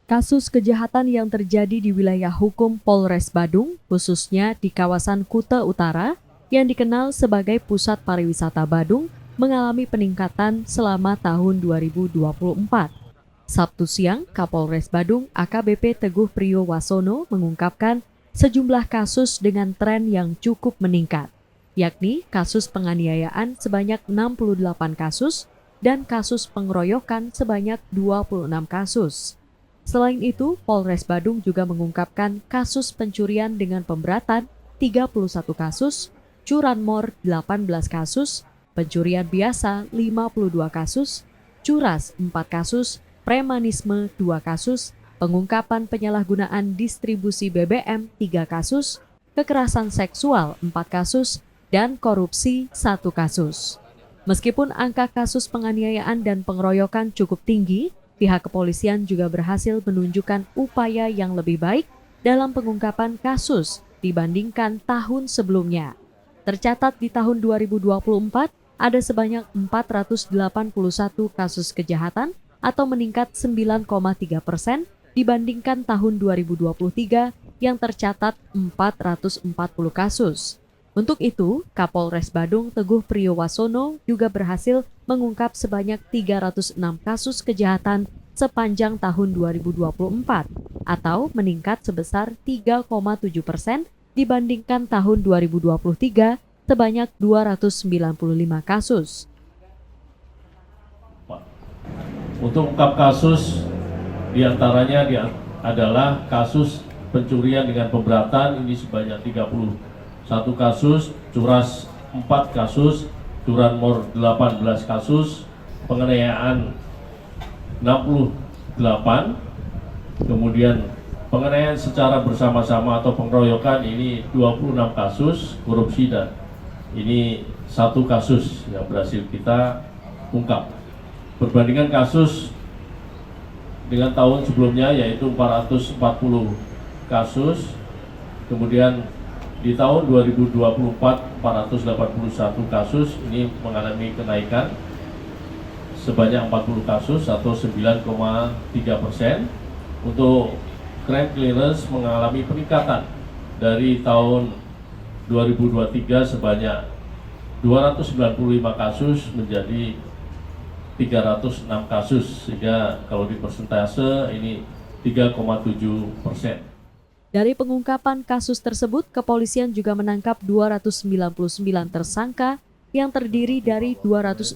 Kasus kejahatan yang terjadi di wilayah hukum Polres Badung, khususnya di kawasan Kuta Utara, yang dikenal sebagai pusat pariwisata Badung, mengalami peningkatan selama tahun 2024. Sabtu siang, Kapolres Badung AKBP Teguh Priyowasono mengungkapkan sejumlah kasus dengan tren yang cukup meningkat, yakni kasus penganiayaan sebanyak 68 kasus dan kasus pengeroyokan sebanyak 26 kasus. Selain itu, Polres Badung juga mengungkapkan kasus pencurian dengan pemberatan 31 kasus, curanmor 18 kasus, pencurian biasa 52 kasus, curas 4 kasus, premanisme 2 kasus, pengungkapan penyalahgunaan distribusi BBM 3 kasus, kekerasan seksual 4 kasus, dan korupsi 1 kasus. Meskipun angka kasus penganiayaan dan pengeroyokan cukup tinggi, pihak kepolisian juga berhasil menunjukkan upaya yang lebih baik dalam pengungkapan kasus dibandingkan tahun sebelumnya. Tercatat di tahun 2024, ada sebanyak 481 kasus kejahatan atau meningkat 9,3% dibandingkan tahun 2023 yang tercatat 440 kasus. Untuk itu, Kapolres Badung Teguh Priyowasono juga berhasil mengungkap sebanyak 306 kasus kejahatan sepanjang tahun 2024 atau meningkat sebesar 3,7% dibandingkan tahun 2023 sebanyak 295 kasus. Untuk ungkap kasus diantaranya adalah kasus pencurian dengan pemberatan ini sebanyak 31 kasus, curas 4 kasus, curanmor 18 kasus, penganiayaan 68, kemudian penganiayaan secara bersama-sama atau pengeroyokan ini 26 kasus, korupsi dan ini 1 kasus yang berhasil kita ungkap. Perbandingan kasus dengan tahun sebelumnya yaitu 440 kasus, kemudian di tahun 2024 481 kasus ini mengalami kenaikan sebanyak 40 kasus atau 9,3%. Untuk crime clearance mengalami peningkatan dari tahun 2023 sebanyak 295 kasus menjadi 306 kasus, sehingga kalau di persentase ini 3,7%. Dari pengungkapan kasus tersebut, kepolisian juga menangkap 299 tersangka yang terdiri dari 267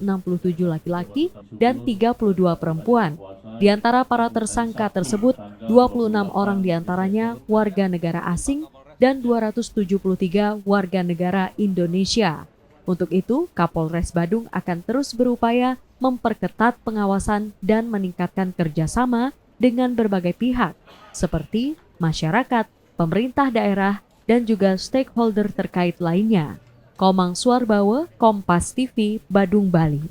laki-laki dan 32 perempuan. Di antara para tersangka tersebut, 26 orang diantaranya warga negara asing dan 273 warga negara Indonesia. Untuk itu, Kapolres Badung akan terus berupaya memperketat pengawasan dan meningkatkan kerjasama dengan berbagai pihak, seperti masyarakat, pemerintah daerah, dan juga stakeholder terkait lainnya. Komang Suarbawa, Kompas TV, Badung, Bali.